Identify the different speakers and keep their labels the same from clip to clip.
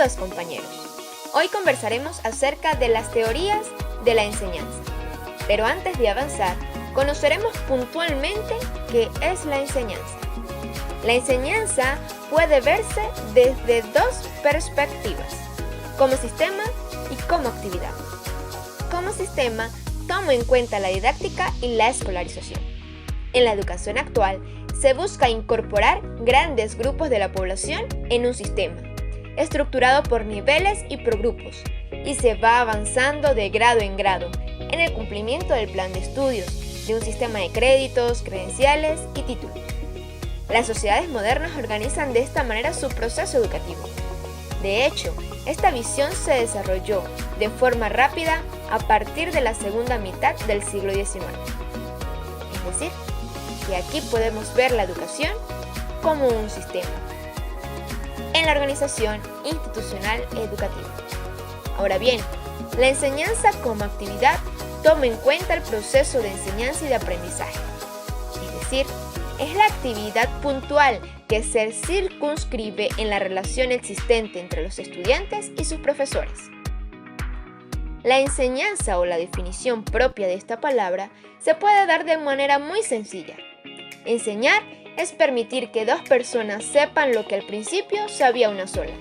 Speaker 1: Saludos compañeros. Hoy conversaremos acerca de las teorías de la enseñanza. Pero antes de avanzar, conoceremos puntualmente qué es la enseñanza. La enseñanza puede verse desde dos perspectivas, como sistema y como actividad. Como sistema, toma en cuenta la didáctica y la escolarización. En la educación actual, se busca incorporar grandes grupos de la población en un sistema, estructurado por niveles y por grupos, y se va avanzando de grado en grado en el cumplimiento del plan de estudios, de un sistema de créditos, credenciales y títulos. Las sociedades modernas organizan de esta manera su proceso educativo. De hecho, esta visión se desarrolló de forma rápida a partir de la segunda mitad del siglo XIX. Es decir, que aquí podemos ver la educación como un sistema en la organización institucional educativa. Ahora bien, la enseñanza como actividad toma en cuenta el proceso de enseñanza y de aprendizaje. Es decir, es la actividad puntual que se circunscribe en la relación existente entre los estudiantes y sus profesores. La enseñanza o la definición propia de esta palabra se puede dar de manera muy sencilla. Enseñar es permitir que dos personas sepan lo que al principio sabía una sola.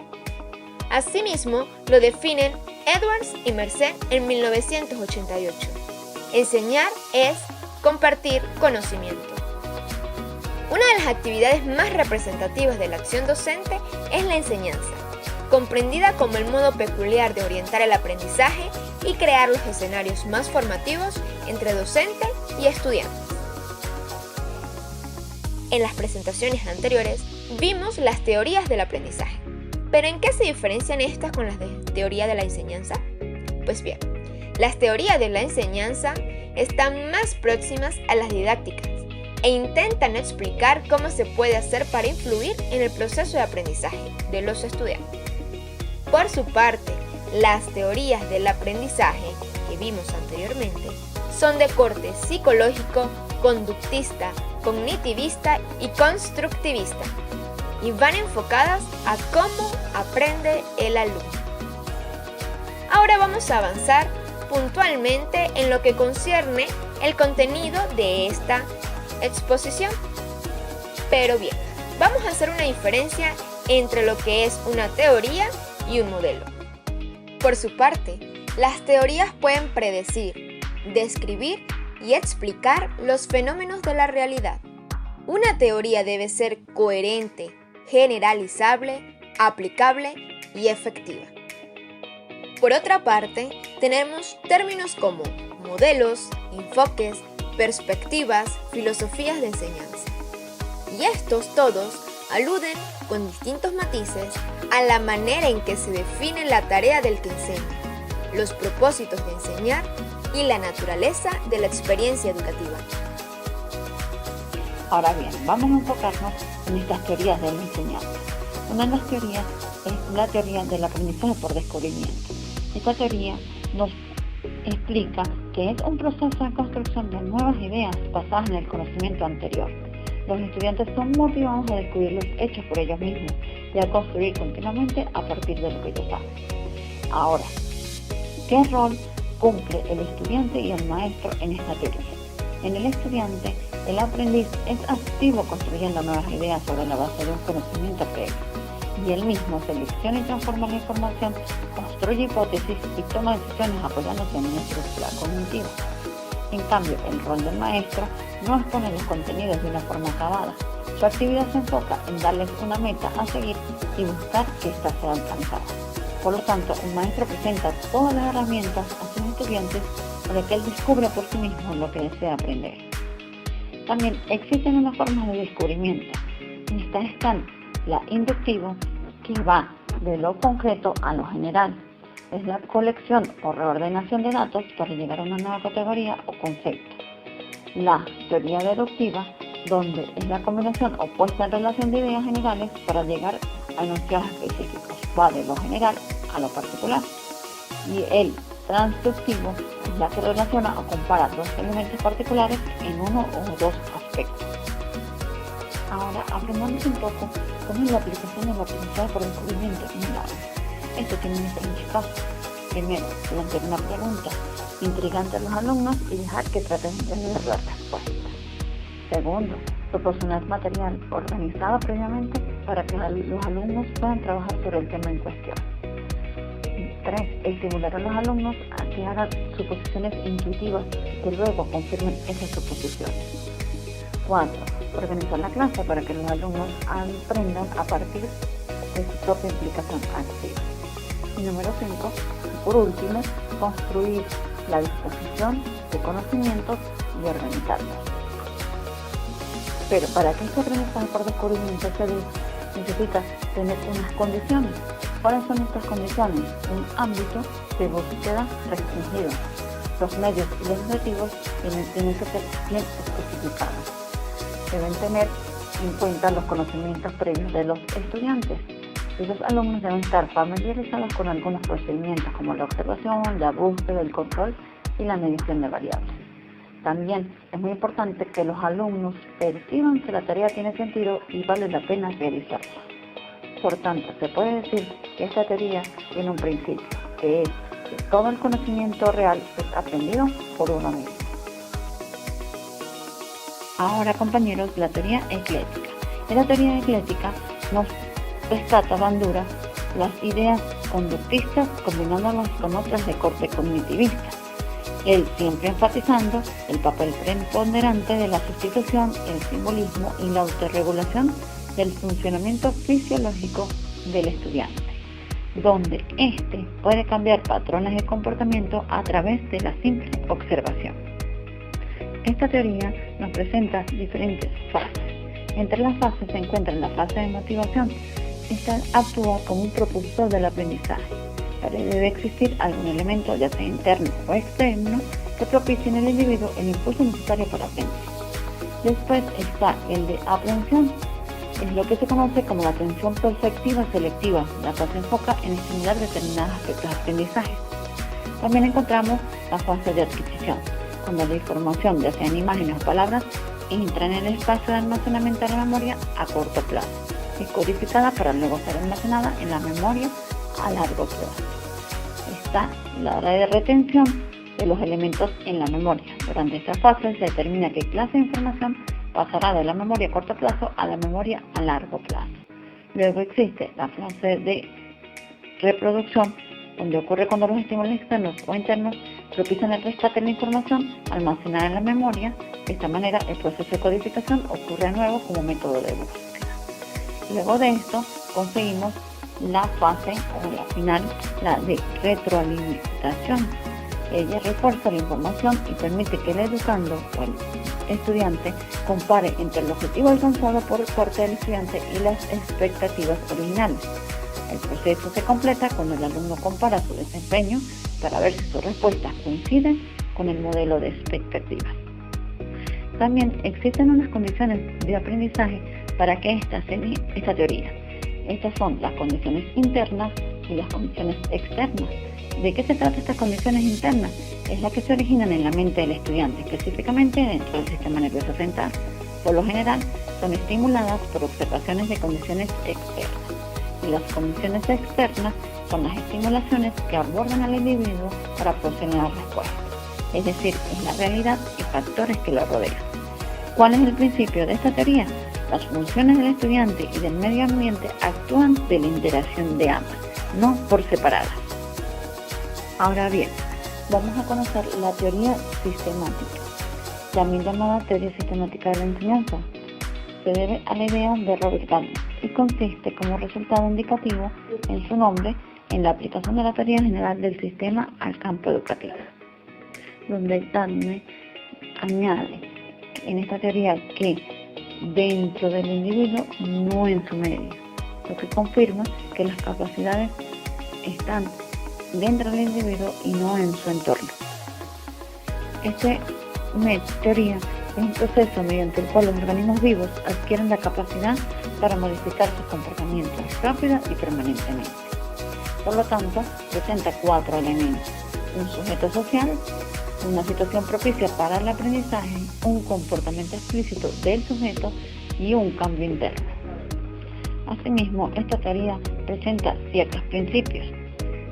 Speaker 1: Asimismo, lo definen Edwards y Mercer en 1988. Enseñar es compartir conocimiento. Una de las actividades más representativas de la acción docente es la enseñanza, comprendida como el modo peculiar de orientar el aprendizaje y crear los escenarios más formativos entre docente y estudiante. En las presentaciones anteriores vimos las teorías del aprendizaje, pero ¿en qué se diferencian estas con las de teoría de la enseñanza? Pues bien, las teorías de la enseñanza están más próximas a las didácticas e intentan explicar cómo se puede hacer para influir en el proceso de aprendizaje de los estudiantes. Por su parte, las teorías del aprendizaje que vimos anteriormente son de corte psicológico, conductista, cognitivista y constructivista, y van enfocadas a cómo aprende el alumno. Ahora vamos a avanzar puntualmente en lo que concierne el contenido de esta exposición. Pero bien, vamos a hacer una diferencia entre lo que es una teoría y un modelo. Por su parte, las teorías pueden predecir, describir y explicar los fenómenos de la realidad. Una teoría debe ser coherente, generalizable, aplicable y efectiva. Por otra parte, tenemos términos como modelos, enfoques, perspectivas, filosofías de enseñanza. Y estos todos aluden, con distintos matices, a la manera en que se define la tarea del que enseña, los propósitos de enseñar y la naturaleza de la experiencia educativa.
Speaker 2: Ahora bien, vamos a enfocarnos en estas teorías de la enseñanza. Una de las teorías es la teoría del aprendizaje por descubrimiento. Esta teoría nos explica que es un proceso de construcción de nuevas ideas basadas en el conocimiento anterior. Los estudiantes son motivados a descubrir los hechos por ellos mismos y a construir continuamente a partir de lo que ellos saben. Ahora, ¿qué rol cumple el estudiante y el maestro en esta teoría? En el estudiante, el aprendiz es activo construyendo nuevas ideas sobre la base de un conocimiento previo, y él mismo selecciona y transforma la información, construye hipótesis y toma decisiones apoyándose en una estructura cognitiva. En cambio, el rol del maestro no expone los contenidos de una forma acabada. Su actividad se enfoca en darles una meta a seguir y buscar que ésta sea alcanzada. Por lo tanto, el maestro presenta todas las herramientas a sus estudiantes para que él descubra por sí mismo lo que desea aprender. También existen unas formas de descubrimiento. En estas están la inductiva, que va de lo concreto a lo general. Es la colección o reordenación de datos para llegar a una nueva categoría o concepto. La teoría deductiva, donde es la combinación o puesta en relación de ideas generales para llegar a enunciados específicos. Va de lo general a lo particular. Y el transductivo es la que relaciona o compara dos elementos particulares en uno o dos aspectos. Ahora, aprendamos un poco cómo es la aplicación del aprendizaje por descubrimiento en el aula. esto tiene diferentes pasos. Primero, plantear una pregunta intrigante a los alumnos y dejar que traten de entender la respuesta. Segundo, proporcionar material organizado previamente para que los alumnos puedan trabajar sobre el tema en cuestión. 3. Estimular a los alumnos a que hagan suposiciones intuitivas que luego confirmen esas suposiciones. 4. Organizar la clase para que los alumnos aprendan a partir de su propia implicación activa. Y número 5. Por último, construir la disposición de conocimientos y organizarlos. Pero para que este aprendizaje por descubrimiento se dé, necesita tener unas condiciones. ¿Cuáles son estas condiciones? Un ámbito de búsqueda restringido. Los medios y los objetivos tienen que ser bien especificados. Deben tener en cuenta los conocimientos previos de los estudiantes. Los alumnos deben estar familiarizados con algunos procedimientos como la observación, la búsqueda, el control y la medición de variables. También es muy importante que los alumnos perciban que la tarea tiene sentido y vale la pena realizarla. Por tanto, se puede decir que esta teoría tiene un principio, que es que todo el conocimiento real es aprendido por uno mismo. Ahora, compañeros, la teoría ecléctica. En la teoría ecléctica nos rescata bandura las ideas conductistas combinándolas con otras de corte cognitivista. Él siempre enfatizando el papel preponderante de la sustitución, el simbolismo y la autorregulación del funcionamiento fisiológico del estudiante, donde éste puede cambiar patrones de comportamiento a través de la simple observación. Esta teoría nos presenta diferentes fases. Entre las fases se encuentra la fase de motivación. Esta actúa como un propulsor del aprendizaje, pero debe existir algún elemento, ya sea interno o externo, que propicie en el individuo el impulso necesario para aprender. Después está el de aprehensión. Es lo que se conoce como la atención perceptiva selectiva, la cual se enfoca en estimular determinados aspectos de aprendizaje. También encontramos la fase de adquisición, cuando la información, ya sea en imágenes o palabras, entra en el espacio de almacenamiento de la memoria a corto plazo. Es codificada para luego ser almacenada en la memoria a largo plazo. Está la hora de retención de los elementos en la memoria. Durante esta fase se determina qué clase de información pasará de la memoria a corto plazo a la memoria a largo plazo. Luego existe la fase de reproducción, donde ocurre cuando los estímulos externos o internos propician el rescate de la información almacenada en la memoria. De esta manera, el proceso de codificación ocurre de nuevo como método de búsqueda. Luego de esto, conseguimos la fase o la final, la de retroalimentación. Ella refuerza la información y permite que el educando o el estudiante compare entre el objetivo alcanzado por parte del estudiante y las expectativas originales. El proceso se completa cuando el alumno compara su desempeño para ver si sus respuestas coinciden con el modelo de expectativas. También existen unas condiciones de aprendizaje para que esta teoría. Estas son las condiciones internas y las condiciones externas. ¿De qué se trata estas condiciones internas? Es la que se originan en la mente del estudiante, específicamente dentro del sistema nervioso central. Por lo general, son estimuladas por observaciones de condiciones externas. Y las condiciones externas son las estimulaciones que abordan al individuo para proceder a la respuesta. Es decir, es la realidad y factores que lo rodean. ¿Cuál es el principio de esta teoría? Las funciones del estudiante y del medio ambiente actúan de la interacción de ambas, no por separadas. Ahora bien, vamos a conocer la teoría sistemática, también llamada teoría sistemática de la enseñanza. Se debe a la idea de Robert Gardner y consiste como resultado indicativo en su nombre en la aplicación de la teoría general del sistema al campo educativo, donde Gardner añade en esta teoría que dentro del individuo, no en su medio, lo que confirma que las capacidades están dentro del individuo y no en su entorno. Esta teoría es un proceso mediante el cual los organismos vivos adquieren la capacidad para modificar sus comportamientos rápida y permanentemente. Por lo tanto, presenta 4 elementos: un sujeto social, una situación propicia para el aprendizaje, un comportamiento explícito del sujeto y un cambio interno. Asimismo, esta teoría presenta ciertos principios.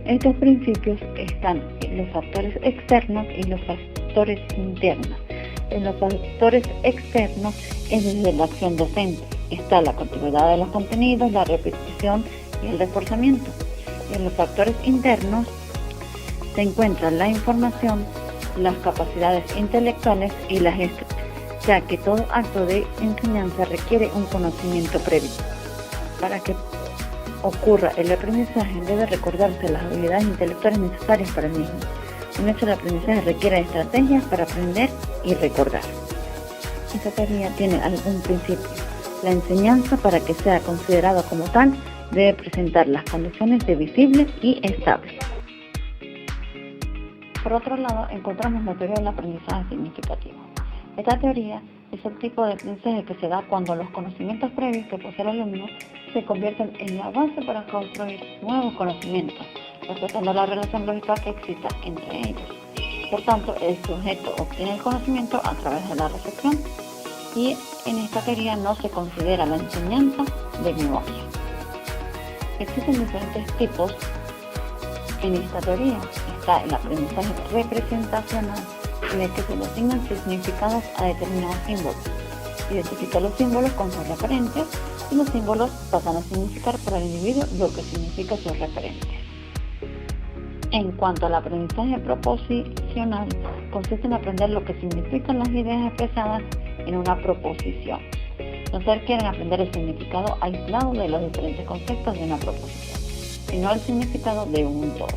Speaker 2: Estos principios están en los factores externos y los factores internos. En los factores externos es desde la acción docente. Está la continuidad de los contenidos, la repetición y el reforzamiento. Y en los factores internos se encuentra la información, las capacidades intelectuales y la gestión, ya que todo acto de enseñanza requiere un conocimiento previo. Para que ocurra el aprendizaje debe recordarse las habilidades intelectuales necesarias para el mismo. Un hecho de aprendizaje requiere estrategias para aprender y recordar. Esta teoría tiene algún principio. La enseñanza, para que sea considerada como tal, debe presentar las condiciones de visible y estable. Por otro lado, encontramos la teoría del aprendizaje significativo. Esta teoría es el tipo de aprendizaje que se da cuando los conocimientos previos que posee el alumno se convierten en la base para construir nuevos conocimientos, respetando la relación lógica que exista entre ellos. Por tanto, el sujeto obtiene el conocimiento a través de la reflexión y en esta teoría no se considera la enseñanza de memoria. Existen diferentes tipos en esta teoría. Está el aprendizaje representacional, en el que se le asignan significados a determinados símbolos. Identifica los símbolos con sus referentes y los símbolos pasan a significar para el individuo lo que significa sus referentes. En cuanto al aprendizaje proposicional, consiste en aprender lo que significan las ideas expresadas en una proposición. No se requiere aprender el significado aislado de los diferentes conceptos de una proposición, sino el significado de un todo.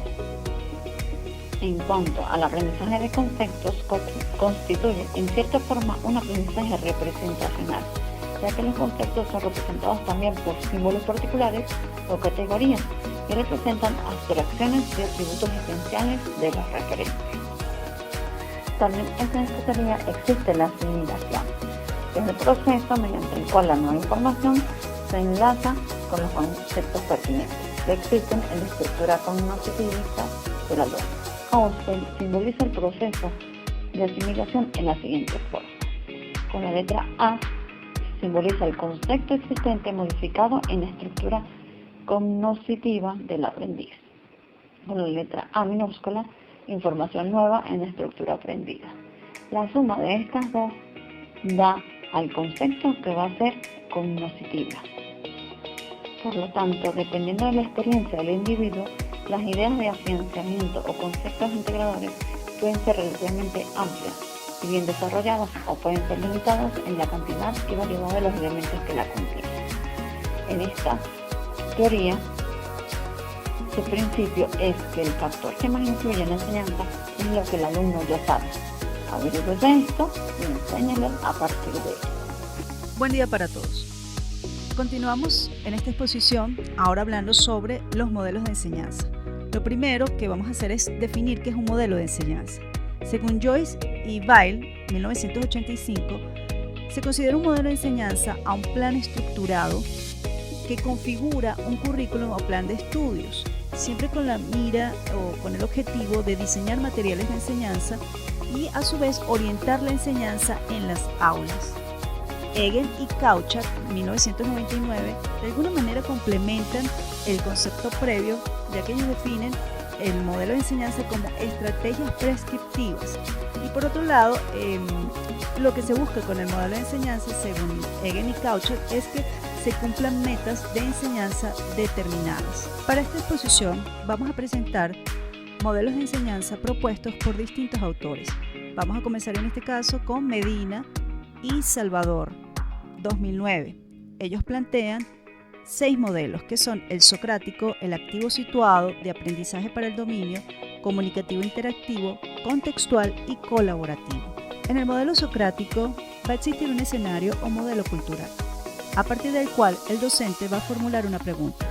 Speaker 2: En cuanto al aprendizaje de conceptos, constituye en cierta forma un aprendizaje representacional, ya que los conceptos son representados también por símbolos particulares o categorías que representan abstracciones y atributos esenciales de los referentes. También en esta teoría existe la asimilación, que es el proceso mediante el cual la nueva información se enlaza con los conceptos pertinentes que existen en la estructura cognitivista del alumno. Austin simboliza el proceso de asimilación en la siguiente forma. Con la letra A simboliza el concepto existente modificado en la estructura cognitiva del aprendiz. Con la letra A minúscula, información nueva en la estructura aprendida. La suma de estas dos da al concepto que va a ser cognitiva. Por lo tanto, dependiendo de la experiencia del individuo, las ideas de afianzamiento o conceptos integradores pueden ser relativamente amplias y bien desarrolladas o pueden ser limitadas en la cantidad y variedad de los elementos que la componen. En esta teoría, su principio es que el factor que más influye en la enseñanza es lo que el alumno ya sabe. Averigüe esto y enséñale a partir de ello.
Speaker 3: Buen día para todos. Continuamos en esta exposición ahora hablando sobre los modelos de enseñanza. Lo primero que vamos a hacer es definir qué es un modelo de enseñanza. Según Joyce y Weil, 1985, se considera un modelo de enseñanza a un plan estructurado que configura un currículum o plan de estudios, siempre con la mira o con el objetivo de diseñar materiales de enseñanza y a su vez orientar la enseñanza en las aulas. Egan y Couchard, 1999, de alguna manera complementan el concepto previo, ya que ellos definen el modelo de enseñanza como estrategias prescriptivas. Y por otro lado, lo que se busca con el modelo de enseñanza, según Egan y Couchard, es que se cumplan metas de enseñanza determinadas. Para esta exposición vamos a presentar modelos de enseñanza propuestos por distintos autores. Vamos a comenzar en este caso con Medina y Salvador, 2009. Ellos plantean 6 modelos que son el socrático, el activo situado, de aprendizaje para el dominio, comunicativo interactivo, contextual y colaborativo. En el modelo socrático va a existir un escenario o modelo cultural, a partir del cual el docente va a formular una pregunta.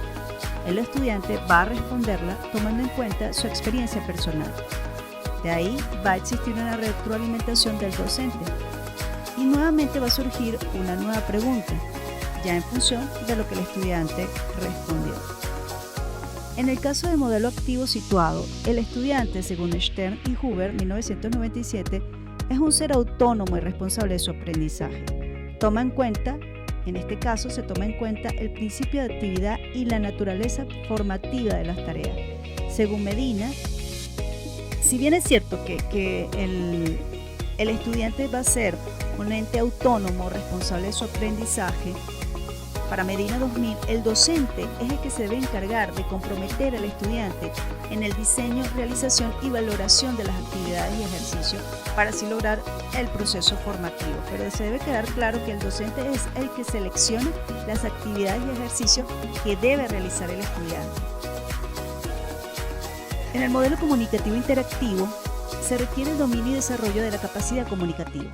Speaker 3: El estudiante va a responderla tomando en cuenta su experiencia personal. De ahí va a existir una retroalimentación del docente y nuevamente va a surgir una nueva pregunta, ya en función de lo que el estudiante respondió. En el caso del modelo activo situado, el estudiante, según Stern y Huber, 1997, es un ser autónomo y responsable de su aprendizaje. En este caso se toma en cuenta el principio de actividad y la naturaleza formativa de las tareas. Según Medina, si bien es cierto que el estudiante va a ser un ente autónomo responsable de su aprendizaje, para Medina 2000, el docente es el que se debe encargar de comprometer al estudiante en el diseño, realización y valoración de las actividades y ejercicios para así lograr el proceso formativo. Pero se debe quedar claro que el docente es el que selecciona las actividades y ejercicios que debe realizar el estudiante. En el modelo comunicativo interactivo se requiere el dominio y desarrollo de la capacidad comunicativa.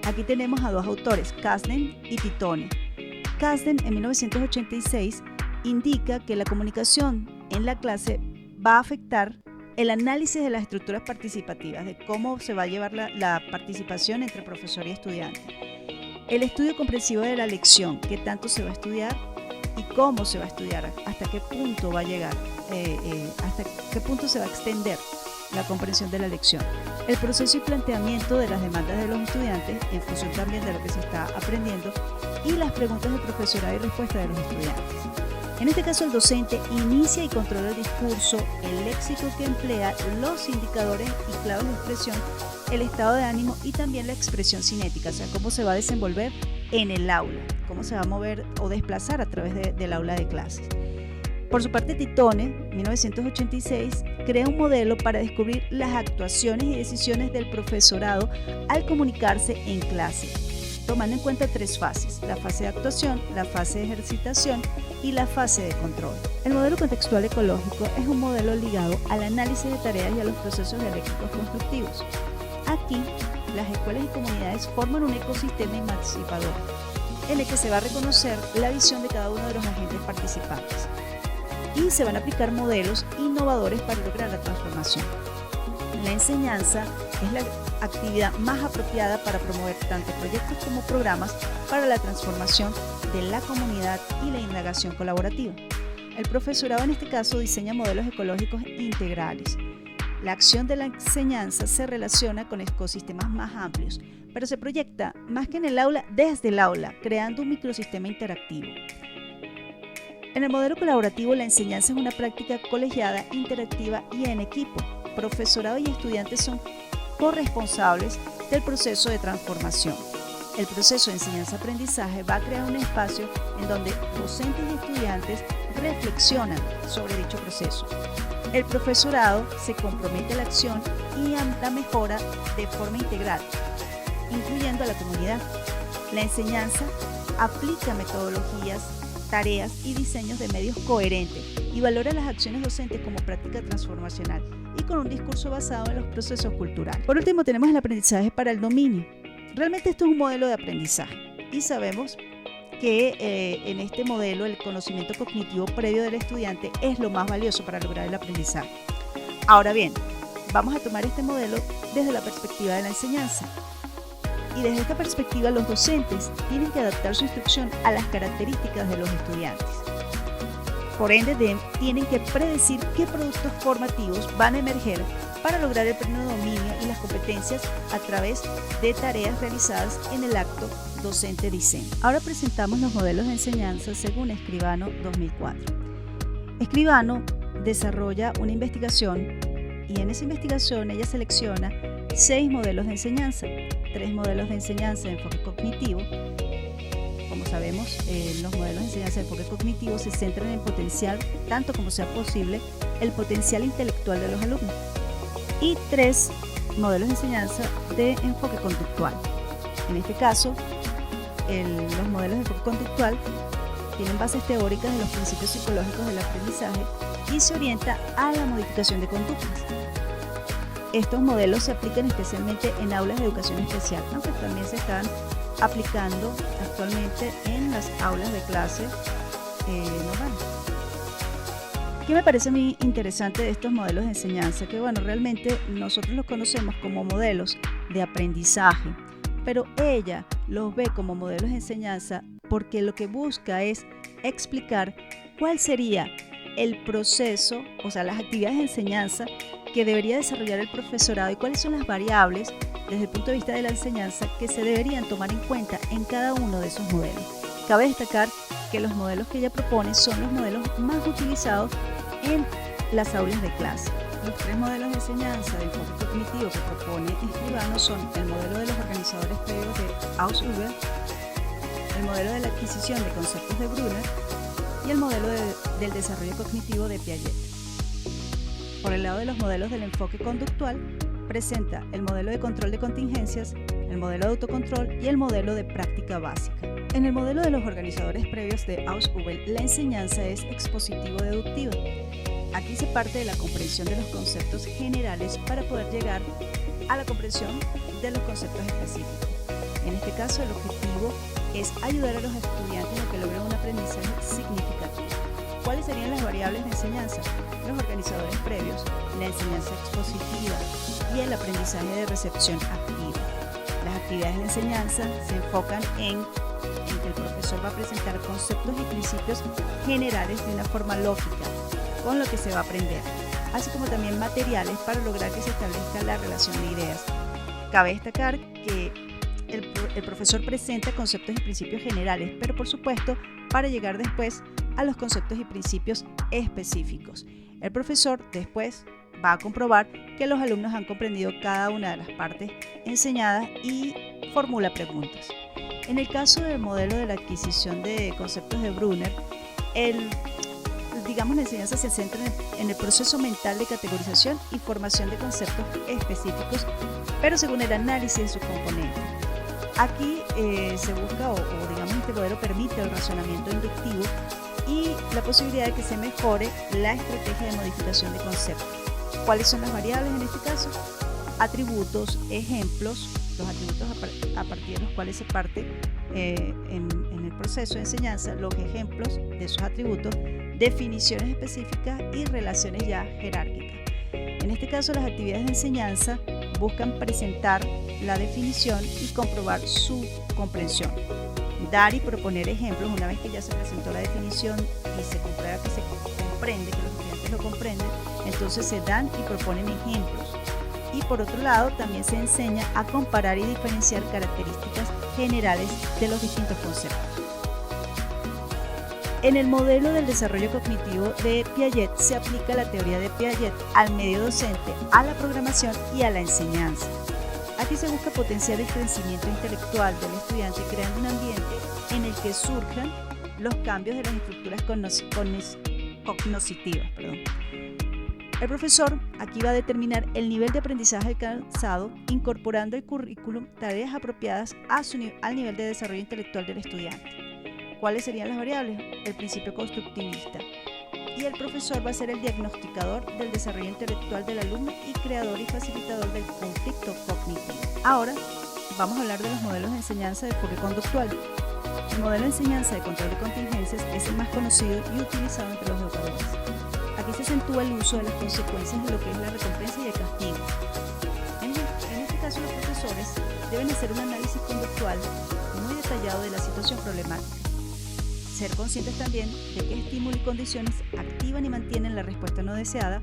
Speaker 3: Aquí tenemos a dos autores, Kasden y Titone. Kasden, en 1986, indica que la comunicación en la clase va a afectar el análisis de las estructuras participativas, de cómo se va a llevar la participación entre profesor y estudiante. El estudio comprensivo de la lección, qué tanto se va a estudiar y cómo se va a estudiar, hasta qué punto va a llegar, hasta qué punto se va a extender la comprensión de la lección. El proceso y planteamiento de las demandas de los estudiantes, en función también de lo que se está aprendiendo, y las preguntas del profesorado y respuesta de los estudiantes. En este caso, el docente inicia y controla el discurso, el léxico que emplea, los indicadores y claves de expresión, el estado de ánimo y también la expresión cinética, o sea, cómo se va a desenvolver en el aula, cómo se va a mover o desplazar a través del aula de clases. Por su parte, Titone, 1986, crea un modelo para descubrir las actuaciones y decisiones del profesorado al comunicarse en clase, tomando en cuenta tres fases: la fase de actuación, la fase de ejercitación y la fase de control. El modelo contextual ecológico es un modelo ligado al análisis de tareas y a los procesos dialécticos constructivos. Aquí, las escuelas y comunidades forman un ecosistema emancipador, en el que se va a reconocer la visión de cada uno de los agentes participantes y se van a aplicar modelos innovadores para lograr la transformación. La enseñanza es la actividad más apropiada para promover tanto proyectos como programas para la transformación de la comunidad y la indagación colaborativa. El profesorado en este caso diseña modelos ecológicos integrales. La acción de la enseñanza se relaciona con ecosistemas más amplios, pero se proyecta más que en el aula, desde el aula, creando un microsistema interactivo. En el modelo colaborativo, la enseñanza es una práctica colegiada, interactiva y en equipo. Profesorado y estudiantes son corresponsables del proceso de transformación. El proceso de enseñanza-aprendizaje va a crear un espacio en donde docentes y estudiantes reflexionan sobre dicho proceso. El profesorado se compromete a la acción y a la mejora de forma integral, incluyendo a la comunidad. La enseñanza aplica metodologías, tareas y diseños de medios coherentes y valora las acciones docentes como práctica transformacional y con un discurso basado en los procesos culturales. Por último, tenemos el aprendizaje para el dominio. Realmente esto es un modelo de aprendizaje y sabemos que en este modelo el conocimiento cognitivo previo del estudiante es lo más valioso para lograr el aprendizaje. Ahora bien, vamos a tomar este modelo desde la perspectiva de la enseñanza. Y desde esta perspectiva, los docentes tienen que adaptar su instrucción a las características de los estudiantes. Por ende, tienen que predecir qué productos formativos van a emerger para lograr el pleno dominio y las competencias a través de tareas realizadas en el acto docente-diseño. Ahora presentamos los modelos de enseñanza según Escribano 2004. Escribano desarrolla una investigación y en esa investigación ella selecciona 6 modelos de enseñanza, 3 modelos de enseñanza de enfoque cognitivo. Como sabemos, los modelos de enseñanza de enfoque cognitivo se centran en potenciar, tanto como sea posible, el potencial intelectual de los alumnos. Y 3 modelos de enseñanza de enfoque conductual. En este caso, los modelos de enfoque conductual tienen bases teóricas de los principios psicológicos del aprendizaje y se orienta a la modificación de conductas. Estos modelos se aplican especialmente en aulas de educación especial, aunque también se están aplicando actualmente en las aulas de clase normales. ¿Qué me parece a mí interesante de estos modelos de enseñanza? Que bueno, realmente nosotros los conocemos como modelos de aprendizaje, pero ella los ve como modelos de enseñanza porque lo que busca es explicar cuál sería el proceso, o sea, las actividades de enseñanza que debería desarrollar el profesorado y cuáles son las variables desde el punto de vista de la enseñanza que se deberían tomar en cuenta en cada uno de esos modelos. Cabe destacar que los modelos que ella propone son los modelos más utilizados en las aulas de clase. Los 3 modelos de enseñanza de enfoque cognitivo que propone Escribano son el modelo de los organizadores previos de Ausubel, el modelo de la adquisición de conceptos de Brunner y el modelo del desarrollo cognitivo de Piaget. Por el lado de los modelos del enfoque conductual, presenta el modelo de control de contingencias, el modelo de autocontrol y el modelo de práctica básica. En el modelo de los organizadores previos de Ausubel, la enseñanza es expositivo-deductiva. Aquí se parte de la comprensión de los conceptos generales para poder llegar a la comprensión de los conceptos específicos. En este caso, el objetivo es ayudar a los estudiantes a que logren un aprendizaje significativo. ¿Cuáles serían las variables de enseñanza? Los organizadores previos, la enseñanza expositiva y el aprendizaje de recepción activa. Las actividades de enseñanza se enfocan en que el profesor va a presentar conceptos y principios generales de una forma lógica, con lo que se va a aprender, así como también materiales para lograr que se establezca la relación de ideas. Cabe destacar que el profesor presenta conceptos y principios generales, pero por supuesto para llegar después a los conceptos y principios específicos. El profesor después va a comprobar que los alumnos han comprendido cada una de las partes enseñadas y formula preguntas. En el caso del modelo de la adquisición de conceptos de Brunner, la enseñanza se centra en el proceso mental de categorización y formación de conceptos específicos, pero según el análisis de sus componentes. Aquí se busca, este modelo permite el razonamiento inductivo y la posibilidad de que se mejore la estrategia de modificación de conceptos. ¿Cuáles son las variables en este caso? Atributos, ejemplos, los atributos a partir de los cuales se parte en el proceso de enseñanza, los ejemplos de esos atributos, definiciones específicas y relaciones ya jerárquicas. En este caso, las actividades de enseñanza buscan presentar la definición y comprobar su comprensión. Dar y proponer ejemplos una vez que ya se presentó la definición y se comprueba que se comprende, que los estudiantes lo comprenden, entonces se dan y proponen ejemplos. Y por otro lado, también se enseña a comparar y diferenciar características generales de los distintos conceptos. En el modelo del desarrollo cognitivo de Piaget se aplica la teoría de Piaget al medio docente, a la programación y a la enseñanza. Aquí se busca potenciar el crecimiento intelectual del estudiante creando un ambiente en el que surjan los cambios de las estructuras cognitivas. El profesor aquí va a determinar el nivel de aprendizaje alcanzado incorporando al currículum tareas apropiadas al nivel de desarrollo intelectual del estudiante. ¿Cuáles serían las variables? El principio constructivista. Y el profesor va a ser el diagnosticador del desarrollo intelectual del alumno y creador y facilitador del conflicto cognitivo. Ahora vamos a hablar de los modelos de enseñanza de enfoque conductual. El modelo de enseñanza de control de contingencias es el más conocido y utilizado entre los educadores. Aquí se acentúa el uso de las consecuencias de lo que es la recompensa y el castigo. En este caso, los profesores deben hacer un análisis conductual muy detallado de la situación problemática. Ser conscientes también de qué estímulos y condiciones activan y mantienen la respuesta no deseada,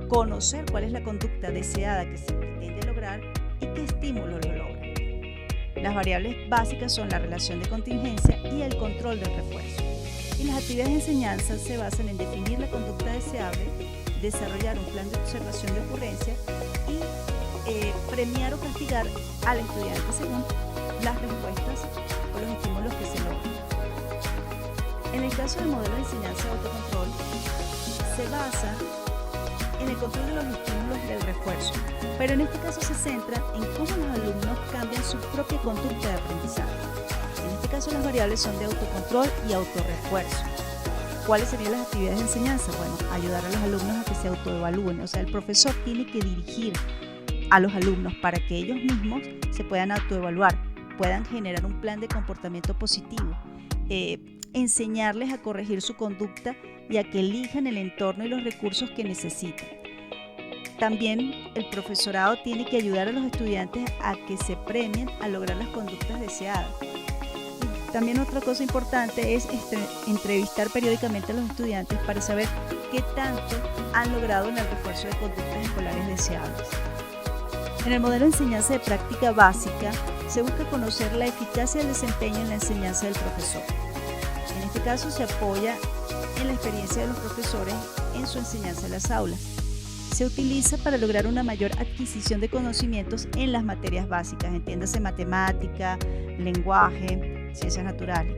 Speaker 3: conocer cuál es la conducta deseada que se pretende lograr y qué estímulo lo logra. Las variables básicas son la relación de contingencia y el control del refuerzo. Y las actividades de enseñanza se basan en definir la conducta deseable, desarrollar un plan de observación de ocurrencia y premiar o castigar al estudiante según las respuestas o los estímulos que se logran. En el caso del modelo de enseñanza de autocontrol, se basa en el control de los estímulos del refuerzo, pero en este caso se centra en cómo los alumnos cambian su propia conducta de aprendizaje. En este caso las variables son de autocontrol y autorrefuerzo. ¿Cuáles serían las actividades de enseñanza? Bueno, ayudar a los alumnos a que se autoevalúen, o sea, el profesor tiene que dirigir a los alumnos para que ellos mismos se puedan autoevaluar, puedan generar un plan de comportamiento positivo, enseñarles a corregir su conducta y a que elijan el entorno y los recursos que necesitan. También el profesorado tiene que ayudar a los estudiantes a que se premien a lograr las conductas deseadas. También otra cosa importante es entrevistar periódicamente a los estudiantes para saber qué tanto han logrado en el refuerzo de conductas escolares deseables. En el modelo de enseñanza de práctica básica se busca conocer la eficacia del desempeño en la enseñanza del profesor. En este caso se apoya en la experiencia de los profesores en su enseñanza en las aulas. Se utiliza para lograr una mayor adquisición de conocimientos en las materias básicas, entiéndase matemática, lenguaje, ciencias naturales.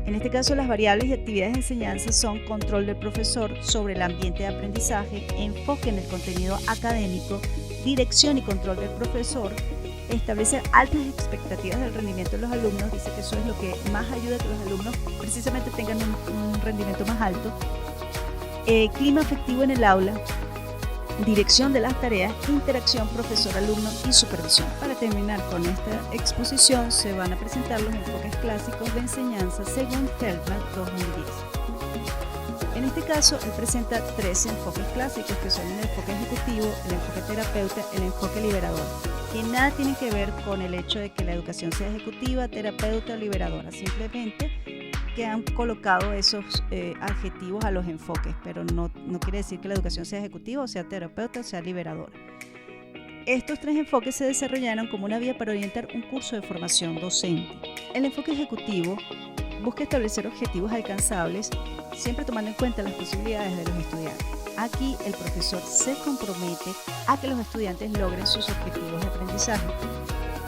Speaker 3: En este caso, las variables y actividades de enseñanza son control del profesor sobre el ambiente de aprendizaje, enfoque en el contenido académico, dirección y control del profesor, establecer altas expectativas del rendimiento de los alumnos, dice que eso es lo que más ayuda a que los alumnos precisamente tengan un rendimiento más alto, clima afectivo en el aula, dirección de las tareas, interacción profesor-alumno y supervisión. Para terminar con esta exposición se van a presentar los enfoques clásicos de enseñanza según Feldman 2010. En este caso, él presenta 3 enfoques clásicos que son el enfoque ejecutivo, el enfoque terapeuta, el enfoque liberador, que nada tienen que ver con el hecho de que la educación sea ejecutiva, terapeuta o liberadora, simplemente que han colocado esos adjetivos a los enfoques, pero no quiere decir que la educación sea ejecutiva, o sea terapeuta, o sea liberadora. Estos 3 enfoques se desarrollaron como una vía para orientar un curso de formación docente. El enfoque ejecutivo busca establecer objetivos alcanzables, siempre tomando en cuenta las posibilidades de los estudiantes. Aquí el profesor se compromete a que los estudiantes logren sus objetivos de aprendizaje.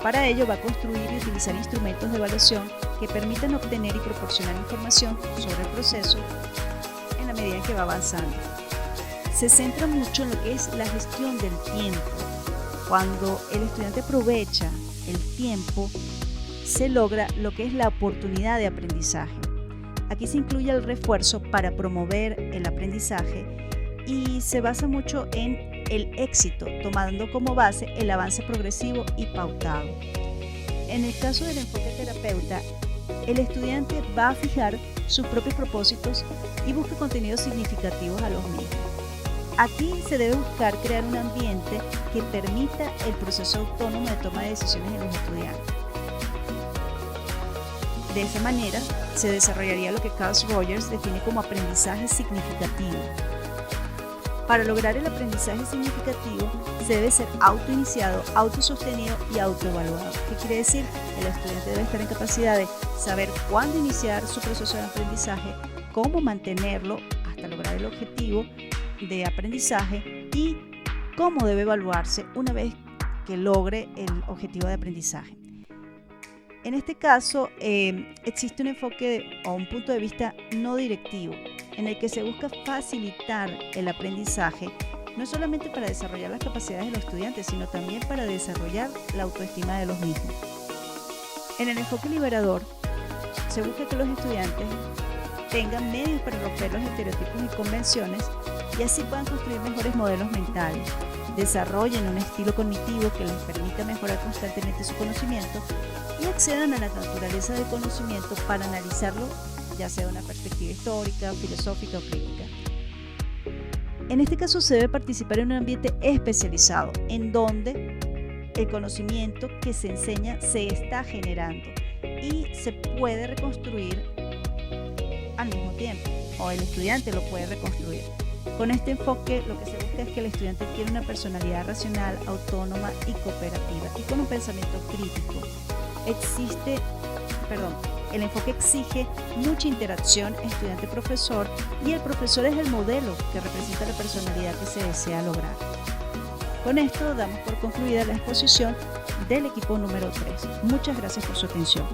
Speaker 3: Para ello va a construir y utilizar instrumentos de evaluación que permitan obtener y proporcionar información sobre el proceso en la medida en que va avanzando. Se centra mucho en lo que es la gestión del tiempo. Cuando el estudiante aprovecha el tiempo, se logra lo que es la oportunidad de aprendizaje. Aquí se incluye el refuerzo para promover el aprendizaje y se basa mucho en el éxito, tomando como base el avance progresivo y pautado. En el caso del enfoque terapeuta, el estudiante va a fijar sus propios propósitos y busca contenidos significativos a los mismos. Aquí se debe buscar crear un ambiente que permita el proceso autónomo de toma de decisiones en los estudiantes. De esa manera, se desarrollaría lo que Carl Rogers define como aprendizaje significativo. Para lograr el aprendizaje significativo, se debe ser autoiniciado, autosostenido y autoevaluado. ¿Qué quiere decir? El estudiante debe estar en capacidad de saber cuándo iniciar su proceso de aprendizaje, cómo mantenerlo hasta lograr el objetivo de aprendizaje y cómo debe evaluarse una vez que logre el objetivo de aprendizaje. En este caso, existe un enfoque o un punto de vista no directivo, en el que se busca facilitar el aprendizaje, no solamente para desarrollar las capacidades de los estudiantes, sino también para desarrollar la autoestima de los mismos. En el enfoque liberador, se busca que los estudiantes tengan medios para romper los estereotipos y convenciones y así puedan construir mejores modelos mentales, desarrollen un estilo cognitivo que les permita mejorar constantemente su conocimiento y accedan a la naturaleza del conocimiento para analizarlo, ya sea de una perspectiva histórica, filosófica o crítica. En este caso se debe participar en un ambiente especializado, en donde el conocimiento que se enseña se está generando y se puede reconstruir al mismo tiempo, o el estudiante lo puede reconstruir. Con este enfoque lo que se busca es que el estudiante tiene una personalidad racional, autónoma y cooperativa y con un pensamiento crítico. El enfoque exige mucha interacción estudiante-profesor y el profesor es el modelo que representa la personalidad que se desea lograr. Con esto damos por concluida la exposición del equipo número 3. Muchas gracias por su atención.